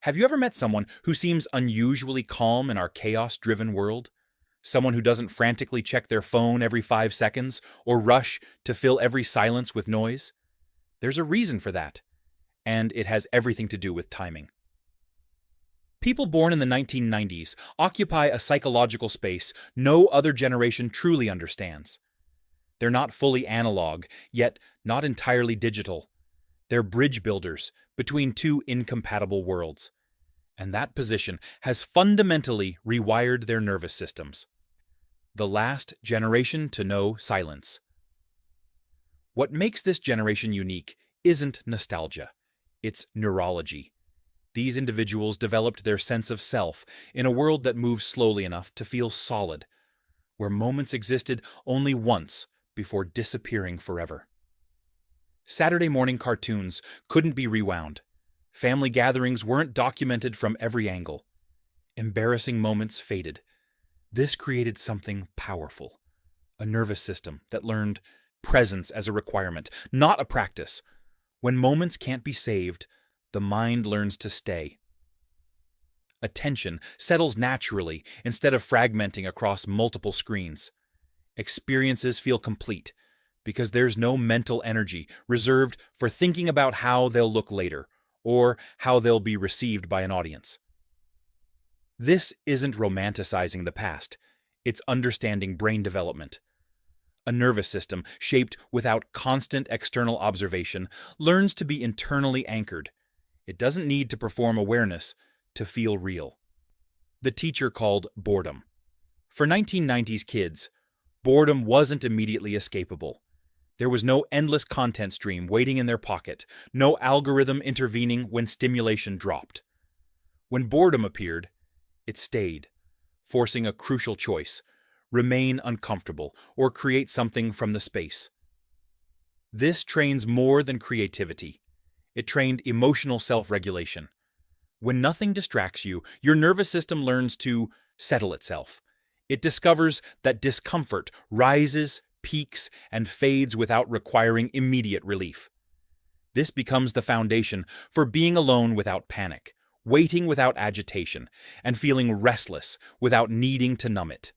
Have you ever met someone who seems unusually calm in our chaos-driven world? Someone who doesn't frantically check their phone every 5 seconds or rush to fill every silence with noise? There's a reason for that, and it has everything to do with timing. People born in the 1990s occupy a psychological space no other generation truly understands. They're not fully analog, yet not entirely digital. They're bridge builders between two incompatible worlds. And that position has fundamentally rewired their nervous systems. The last generation to know silence. What makes this generation unique isn't nostalgia, it's neurology. These individuals developed their sense of self in a world that moves slowly enough to feel solid, where moments existed only once before disappearing forever. Saturday morning cartoons couldn't be rewound. Family gatherings weren't documented from every angle. Embarrassing moments faded. This created something powerful, a nervous system that learned presence as a requirement, not a practice. When moments can't be saved, the mind learns to stay. Attention settles naturally instead of fragmenting across multiple screens. Experiences feel complete because there's no mental energy reserved for thinking about how they'll look later or how they'll be received by an audience. This isn't romanticizing the past, it's understanding brain development. A nervous system shaped without constant external observation learns to be internally anchored. It doesn't need to perform awareness to feel real. The teacher called boredom. For 1990s kids, boredom wasn't immediately escapable. There was no endless content stream waiting in their pocket, no algorithm intervening when stimulation dropped. When boredom appeared, it stayed, forcing a crucial choice: remain uncomfortable or create something from the space. This trains more than creativity. It trained emotional self-regulation. When nothing distracts you, your nervous system learns to settle itself. It discovers that discomfort rises, peaks, and fades without requiring immediate relief. This becomes the foundation for being alone without panic, waiting without agitation, and feeling restless without needing to numb it.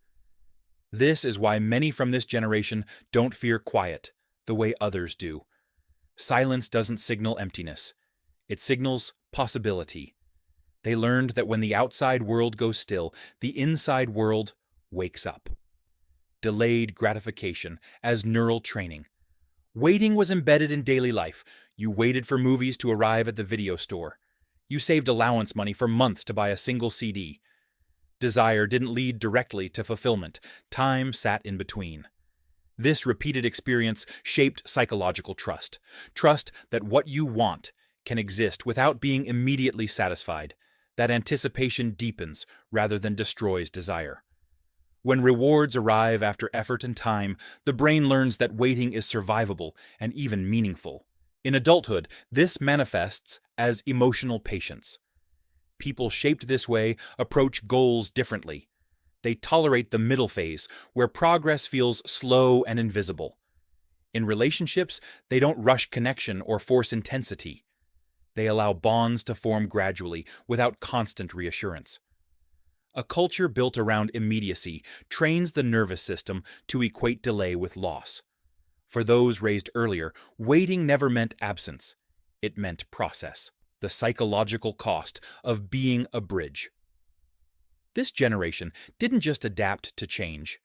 This is why many from this generation don't fear quiet the way others do. Silence doesn't signal emptiness. It signals possibility. They learned that when the outside world goes still, the inside world wakes up. Delayed gratification as neural training. Waiting was embedded in daily life. You waited for movies to arrive at the video store. You saved allowance money for months to buy a single CD. Desire didn't lead directly to fulfillment. Time sat in between. This repeated experience shaped psychological trust. Trust that what you want can exist without being immediately satisfied. That anticipation deepens rather than destroys desire. When rewards arrive after effort and time, the brain learns that waiting is survivable and even meaningful. In adulthood, this manifests as emotional patience. People shaped this way approach goals differently. They tolerate the middle phase, where progress feels slow and invisible. In relationships, they don't rush connection or force intensity. They allow bonds to form gradually, without constant reassurance. A culture built around immediacy trains the nervous system to equate delay with loss. For those raised earlier, waiting never meant absence. It meant process, the psychological cost of being a bridge. This generation didn't just adapt to change.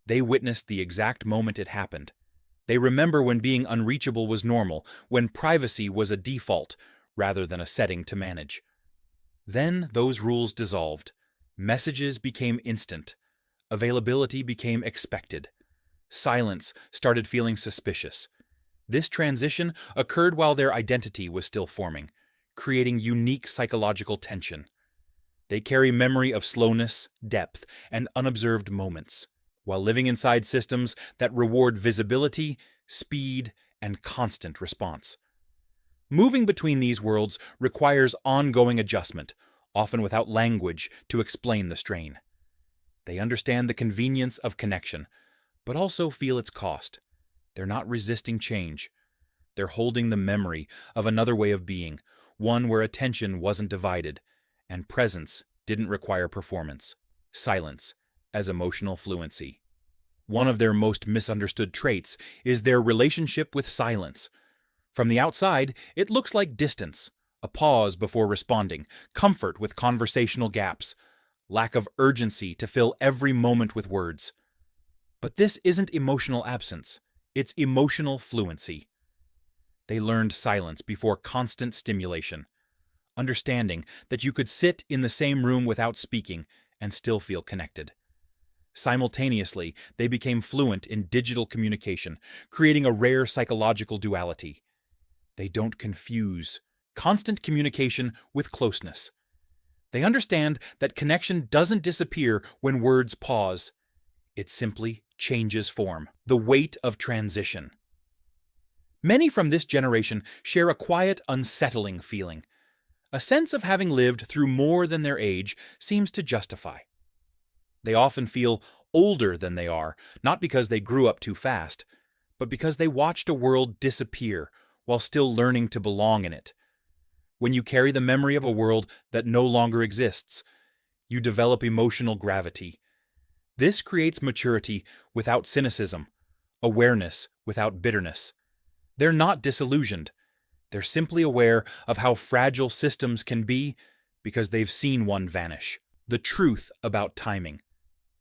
They witnessed the exact moment it happened. They remember when being unreachable was normal, when privacy was a default rather than a setting to manage. Then those rules dissolved. Messages became instant. Availability became expected. Silence started feeling suspicious. This transition occurred while their identity was still forming, creating unique psychological tension. They carry memory of slowness, depth, and unobserved moments, while living inside systems that reward visibility, speed, and constant response. Moving between these worlds requires ongoing adjustment, often without language to explain the strain. They understand the convenience of connection, but also feel its cost. They're not resisting change. They're holding the memory of another way of being, one where attention wasn't divided, And presence didn't require performance. Silence as emotional fluency. One of their most misunderstood traits is their relationship with silence. From the outside, it looks like distance, a pause before responding, comfort with conversational gaps, lack of urgency to fill every moment with words. But this isn't emotional absence, it's emotional fluency. They learned silence before constant stimulation, understanding that you could sit in the same room without speaking and still feel connected. Simultaneously, they became fluent in digital communication, creating a rare psychological duality. They don't confuse constant communication with closeness. They understand that connection doesn't disappear when words pause. It simply changes form. The weight of transition. Many from this generation share a quiet, unsettling feeling. A sense of having lived through more than their age seems to justify. They often feel older than they are, not because they grew up too fast, but because they watched a world disappear while still learning to belong in it. When you carry the memory of a world that no longer exists, you develop emotional gravity. This creates maturity without cynicism, awareness without bitterness. They're not disillusioned. They're simply aware of how fragile systems can be because they've seen one vanish. The truth about timing.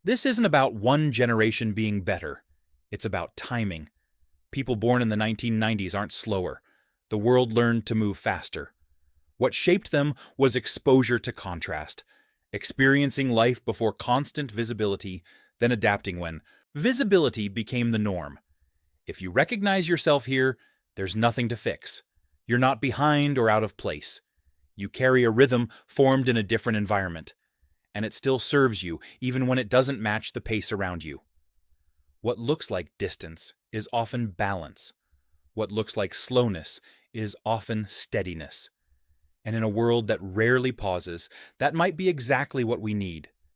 This isn't about one generation being better. It's about timing. People born in the 1990s aren't slower. The world learned to move faster. What shaped them was exposure to contrast, experiencing life before constant visibility, then adapting when visibility became the norm. If you recognize yourself here, there's nothing to fix. You're not behind or out of place. You carry a rhythm formed in a different environment, and it still serves you even when it doesn't match the pace around you. What looks like distance is often balance. What looks like slowness is often steadiness. And in a world that rarely pauses, that might be exactly what we need.